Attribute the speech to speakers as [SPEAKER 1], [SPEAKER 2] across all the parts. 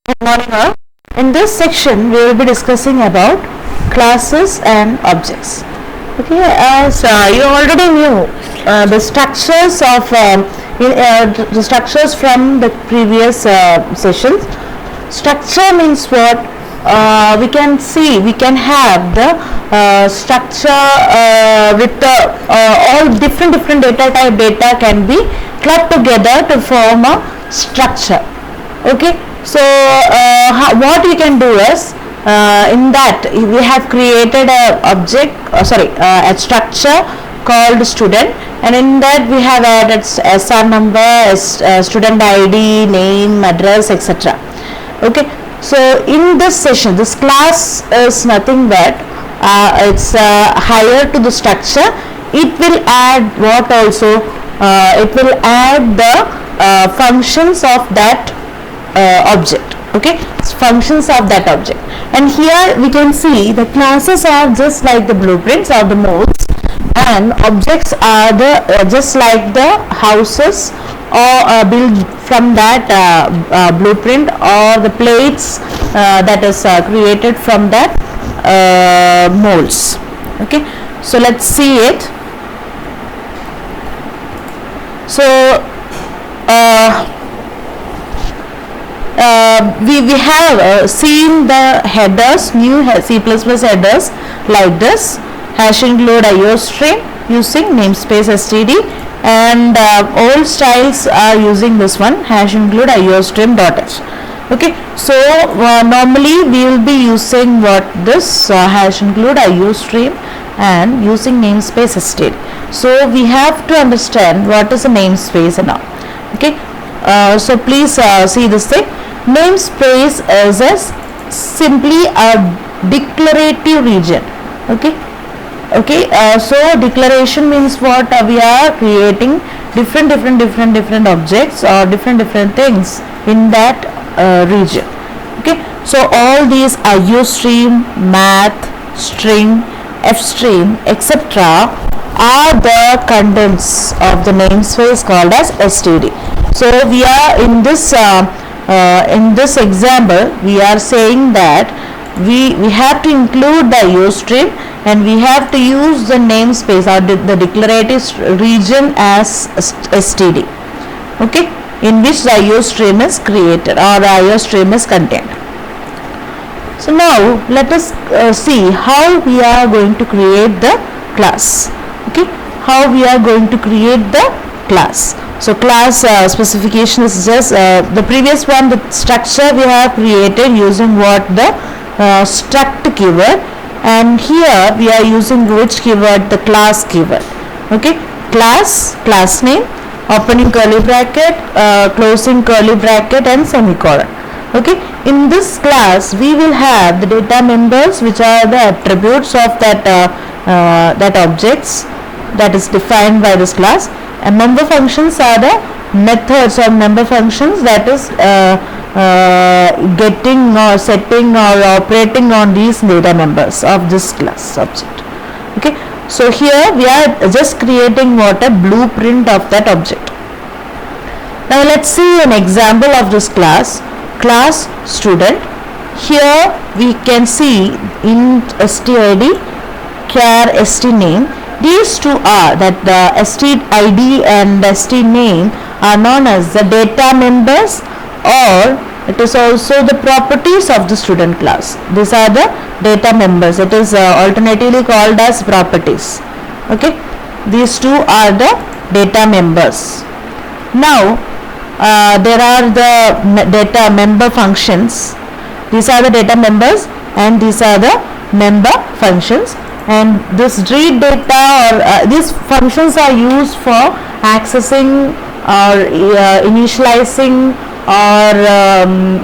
[SPEAKER 1] Good morning all. In this section we will be discussing about classes and objects. Okay, as you already knew the structures of the structures from the previous sessions. Structure means what? We can see, we can have the structure with all different data type data can be clubbed together to form a structure. Okay, so what we can do is in that we have created a object a structure called student, and in that we have added SR number, student ID, name, address, etc. Okay, so in this session this class is nothing but it's higher to the structure. It will add what also? It will add the functions of that object. Okay, functions of that object. And here we can see the classes are just like the blueprints or the molds, and objects are the just like the houses or built from that blueprint, or the plates that is created from that molds. Okay, so let's see it. So we have seen the headers, new C++ headers like this: hash include IOStream using namespace std, and old styles are using this one, hash include IOStream.h. Okay, so normally we will be using what this hash include IOStream and using namespace std. So we have to understand what is a namespace and all. Okay, so please see this thing. Namespace is simply a declarative region. Okay, so declaration means what? We are creating different objects or different things in that region. Okay, so all these IOStream, math, string, fstream, etc. are the contents of the namespace called as std. So we are in this example we are saying that we have to include the IOStream, and we have to use the namespace or the declarative region as std. Okay, in which the IOStream is created or the IOStream is contained. So now let us see how we are going to create the class. Okay, how we are going to create the class. So class specification is just the previous one, the structure we have created using what? The struct keyword, and here we are using which keyword? The class keyword. Okay, class name, opening curly bracket, closing curly bracket, and semicolon. Okay, in this class we will have the data members, which are the attributes of that objects that is defined by this class, and member functions are the methods or member functions that is getting or setting or operating on these data members of this class object. Okay, so here we are just creating what? A blueprint of that object. Now let's see an example of this class student. Here we can see int stid, char stname. These two are that the stid id and the std name are known as the data members, or it is also the properties of the student class. These are the data members. It is alternatively called as properties. Okay, these two are the data members. Now there are the data member functions. These are the data members and these are the member functions, and this read data or these functions are used for accessing or initializing or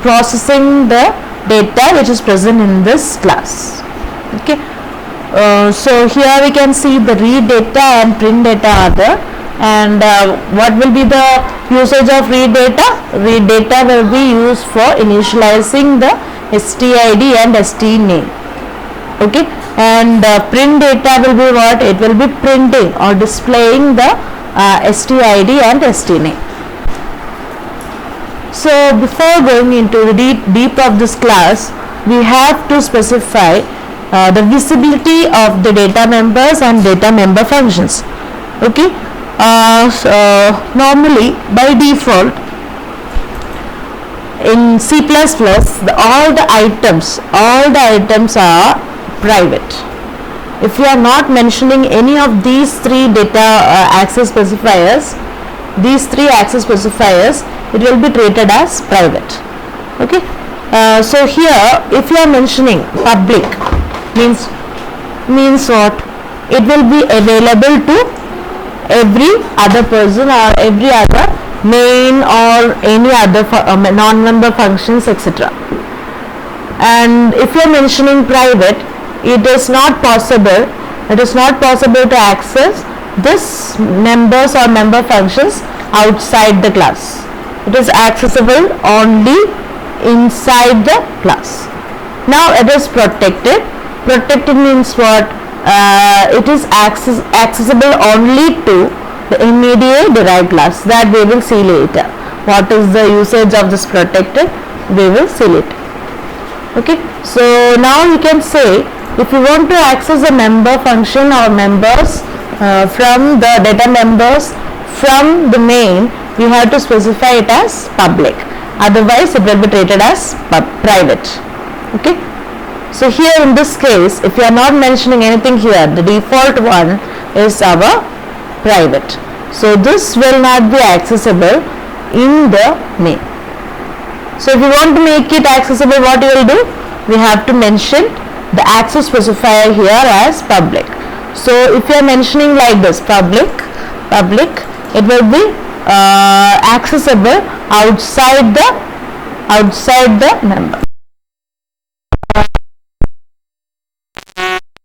[SPEAKER 1] processing the data which is present in this class. Okay, so here we can see the read data and print data are there, and what will be the usage of read data? Read data will be used for initializing the stid and std name. Okay, and print data will be what? It will be printing or displaying the stid and std name. So before going into the deep of this class, we have to specify the visibility of the data members and data member functions. Okay, so normally by default in C++, all the items are private. If you are not mentioning any of these three data access specifiers, it will be treated as private. Okay, so here if you are mentioning public, means what? It will be available to every other person or every other main or any other non-member functions, etc. And if you are mentioning private, it is not possible to access this members or member functions outside the class. It is accessible only inside the class. Now it is protected. Protected means what? It is accessible only to the immediate derived class. That we will see later. What is the usage of this protected? We will see later. Okay, so now you can say, if you want to access a member function or members from the data members from the main, you have to specify it as public. Otherwise it will be treated as private. Okay, so here in this case, if you are not mentioning anything here, the default one is our private. So this will not be accessible in the main. So if you want to make it accessible, what you will do? We have to mention the access specifier here as public. So if you are mentioning like this, public, it will be accessible outside the member.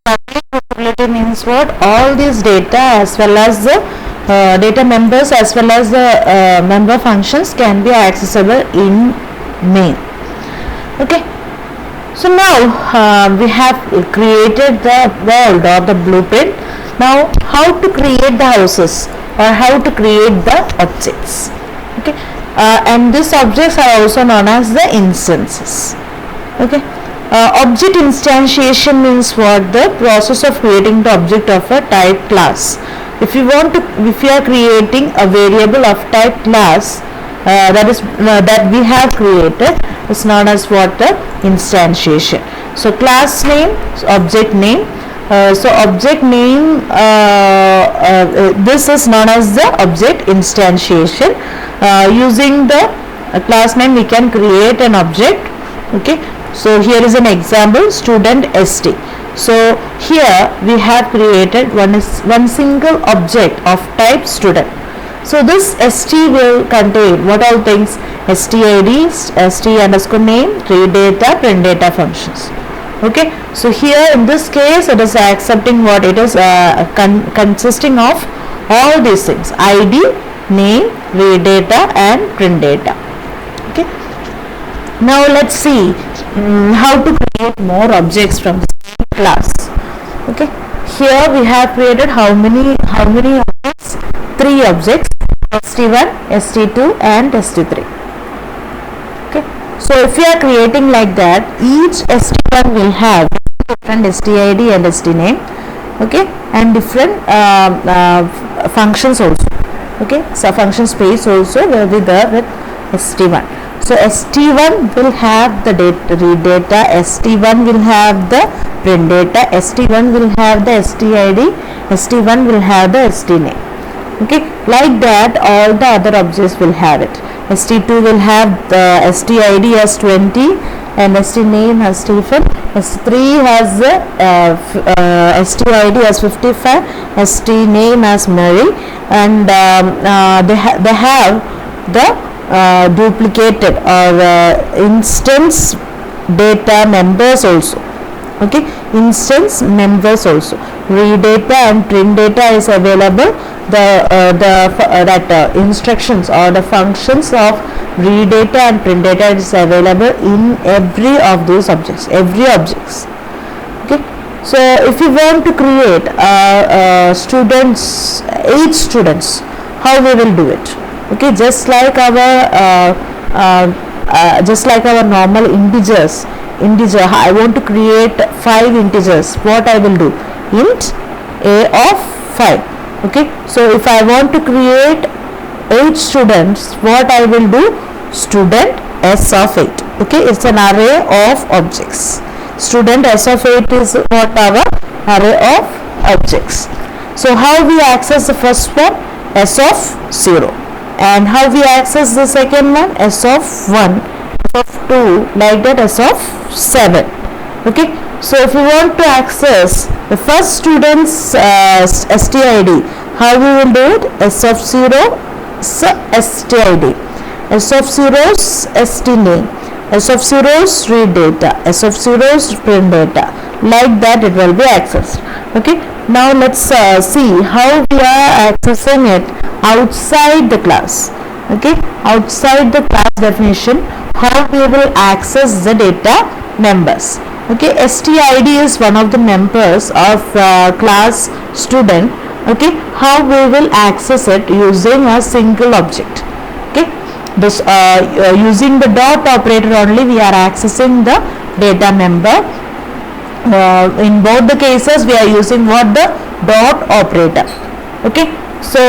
[SPEAKER 1] Public visibility means what? All these data as well as the data members as well as the member functions can be accessible in main. Okay, so now we have created the world or the blueprint. Now how to create the houses or how to create the objects. Okay, and these objects are also known as the instances. Okay, object instantiation means what? The process of creating the object of a type class. If you are creating a variable of type class that we have created, is known as what? The instantiation. So class name, object name. So object name, this is known as the object instantiation. Using the class name, we can create an object. Okay, so here is an example, student ST. So here we have created one single object of type student. So this ST will contain what all things? STID, ST underscore name, read data, print data functions. Okay, so here in this case it is accepting what? It is consisting of all these things: ID, name, read data and print data. Okay, now let's see how to create more objects from this class. Okay, here we have created how many objects? 3 objects: ST1, ST2 and ST3. Okay, so if you are creating like that, each ST1 will have different STID and ST name. Okay, and different functions also. Okay, so function space also will be there with ST1. So ST1 will have the read data, ST1 will have the print data, ST1 will have the STID, ST1 will have the ST name. Okay, like that all the other objects will have it. ST2 will have the STID as 20 and ST name as Stephen. S3 has the STID as 55, ST name as Mary, and they have the duplicated or instance data members also. Okay, instance members also. Read data and print data is available. The instructions or the functions of read data and print data is available in every of those objects. Okay, so if you want to create 8 students, how we will do it? Okay, just like our just like our normal integer, I want to create 5 integers. What I will do? Int a of 5. Okay, so if I want to create 8 students, what I will do? Student s of 8. Okay, it's an array of objects. Student s of 8 is what? Our array of objects. So how we access the first one? S of 0. And how we access the second one? S of 1, S of 2, like that, S of 7. Okay, so if we want to access the first student's STID, how we will do it? S of 0 STID, S of 0's ST name, S of 0's read data, S of 0's print data, like that it will be accessed. Okay, now let's see how we are accessing it outside the class. Okay, outside the class definition, how we will access the data members. Okay, STID is one of the members of class student. Okay, how we will access it? Using a single object. Okay, this using the dot operator only we are accessing the data member. In both the cases we are using what? The dot operator. Okay, so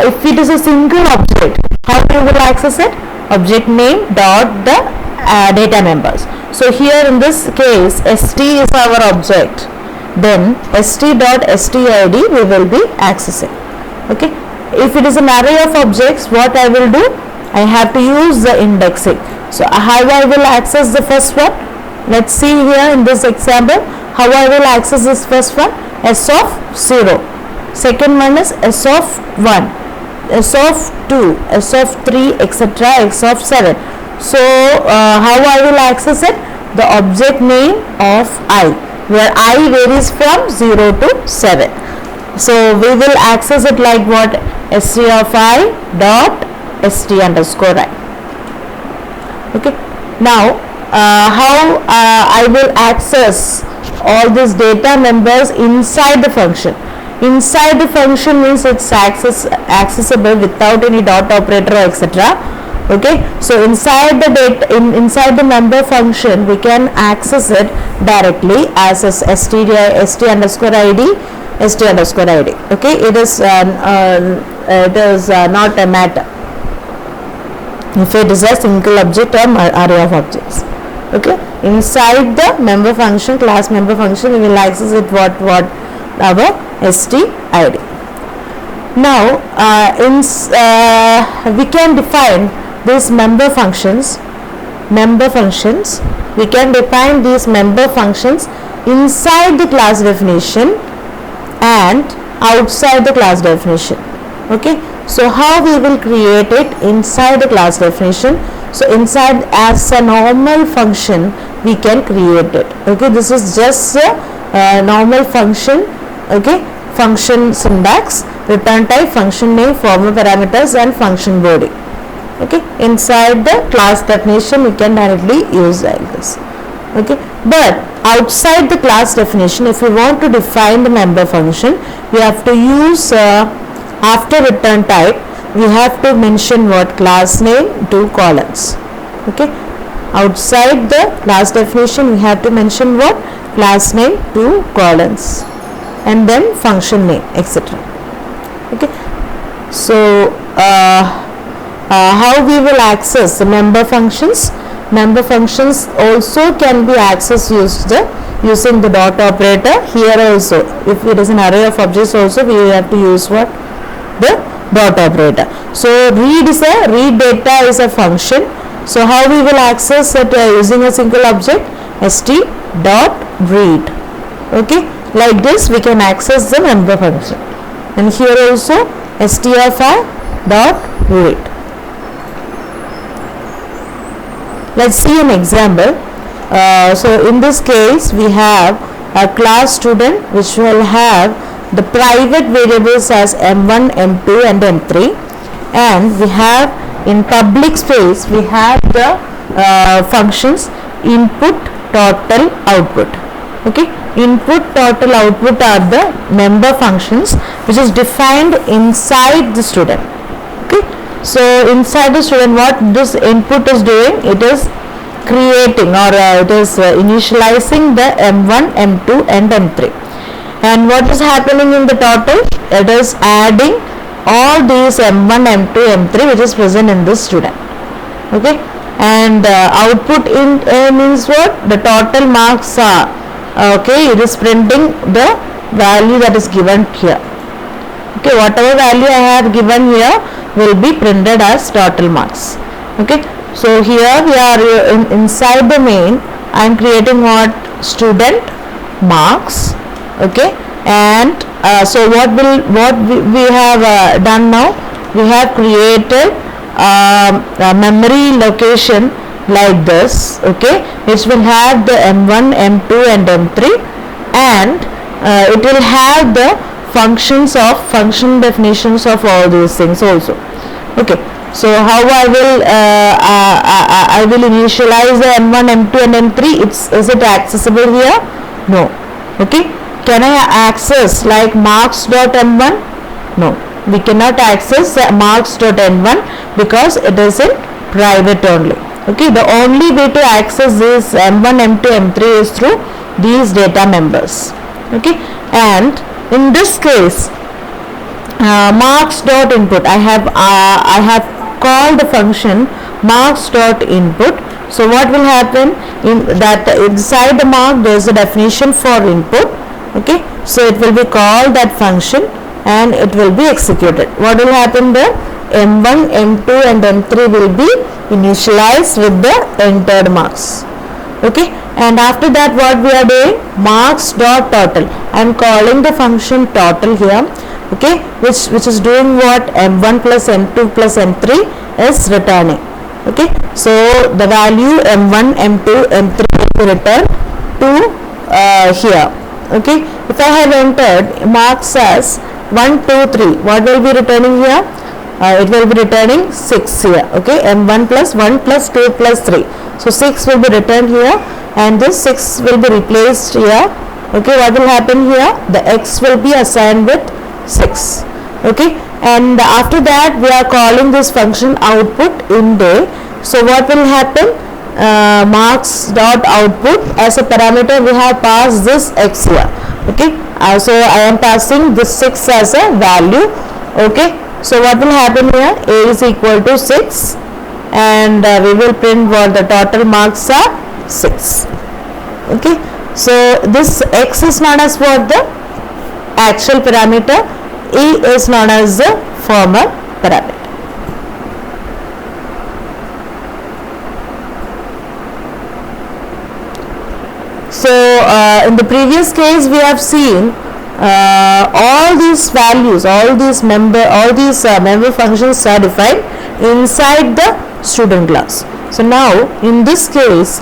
[SPEAKER 1] if it is a single object, how we will access it? Object name dot the data members. So here in this case st is our object, then st dot stid we will be accessing. Okay, if it is an array of objects, what I will do? I have to use the indexing. So how I will access the first one? Let's see here in this example how I will access this first one. S of 0, second one is S of 1, S of 2, S of 3, etc., S of 7. So how I will access it? The object name of I, where I varies from 0 to 7. So we will access it like what? st of I dot st underscore I. Okay, now how I will access all these data members inside the function. Inside the function means it's accessible without any dot operator etc. Okay, so inside the data, inside the member function we can access it directly as a st underscore id, st underscore id. Okay, it is not a matter if it is a single object or array of objects. Okay, inside the member function, class member function, we will access it what our stid. Now we can define these member functions. We can define these member functions inside the class definition and outside the class definition. Okay, so how we will create it inside the class definition? So inside, as a normal function we can create it. Okay, this is just a normal function. Okay, function syntax, return type, function name, formal parameters and function body. Okay, inside the class definition we can directly use like this. Okay, but outside the class definition, if we want to define the member function, we have to use after return type we have to mention what? Class name, 2 colons. Okay, outside the class definition we have to mention what? Class name, 2 colons, and then function name, etc. Okay, so how we will access the member functions? Member functions also can be accessed using the dot operator. Here also, if it is an array of objects also, we have to use what? The dot operator. So read data is a function. So how we will access it using a single object? st dot read. Okay, like this we can access the member function. And here also st of I dot read. Let's see an example. So in this case we have a class student which will have the private variables as m1, m2 and m3, and we have in public space we have the functions input, total, output. Okay, input, total, output are the member functions which is defined inside the student. Okay, So inside the student, what this input is doing, it is creating or it is initializing the M1, M2 and M3. And what is happening in the total? It is adding all these M1, M2, M3 which is present in this student. Okay, and output in A means what? The total marks are, okay, it is printing the value that is given here. Okay, whatever value I have given here will be printed as total marks. Okay, so here we are inside the main. I am creating what? Student marks. Okay, and so what we have done now? We have created a memory location like this. Okay, which will have the M1, M2 and M3, and it will have the function definitions of all these things also. Okay, so how I will initialize the M1, M2 and M3? Is it accessible here? No. Okay, can I access like marks.m1? No, we cannot access marks.m1 because it is in private only. Okay, the only way to access this M1, M2, M3 is through these data members. Okay, and in this case, marks.input, I have called the function marks.input. So what will happen in that inside the mark there is a definition for input. Okay, so it will be called that function and it will be executed. What will happen there? M1, M2 and M3 will be initialized with the entered marks. Okay, and after that what we are doing? Marks.total. I am calling the function total here. Okay, which is doing what? M1 plus M2 plus M3 is returning. Okay, so the value M1, M2, M3 will be returned to here. Okay, if I have entered marks as 1, 2, 3, what will be returning here? It will be returning 6 here. Okay, M1 plus 1 plus 2 plus 3. So 6 will be returned here and this 6 will be replaced here. Okay, what will happen here? The X will be assigned with 6. Okay, and after that we are calling this function output in day. So what will happen? Marks dot output, as a parameter we have passed this X here. Okay, so I am passing this 6 as a value. Okay, so what will happen here? A is equal to 6 and we will print what the total marks are 6. Okay, so this X is known as what? The actual parameter. E is known as the former parameter. So in the previous case we have seen all these values, all these member functions are defined inside the student class. So now in this case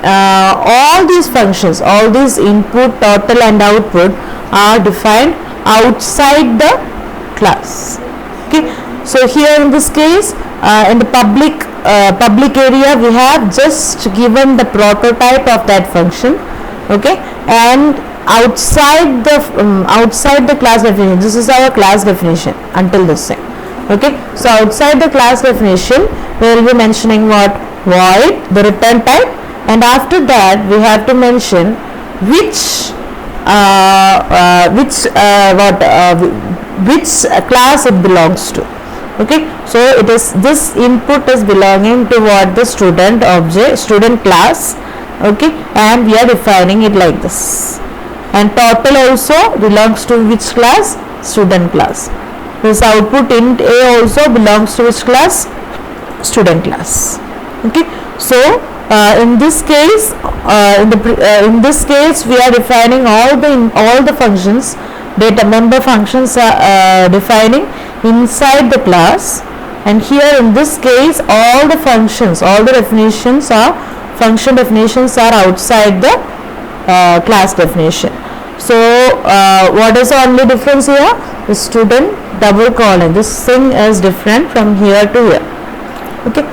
[SPEAKER 1] all these functions, all these input, total and output are defined outside the class. Okay, so here in this case in the public area we have just given the prototype of that function. Okay, and outside the class definition, this is our class definition until this thing. Okay, so outside the class definition we will be mentioning what? Void, the return type, and after that we have to mention which class it belongs to. Okay, so it is, this input is belonging to what? The student object, student class. Okay, and we are defining it like this. And total also belongs to which class? Student class. This output int A also belongs to which class? Student class. Okay, so in this case we are defining all the functions, data member functions are defining inside the class, and here in this case all the functions, all the definitions are function definitions are outside the class definition. So what is the only difference here? The student double colon, this thing is different from here to here. Okay.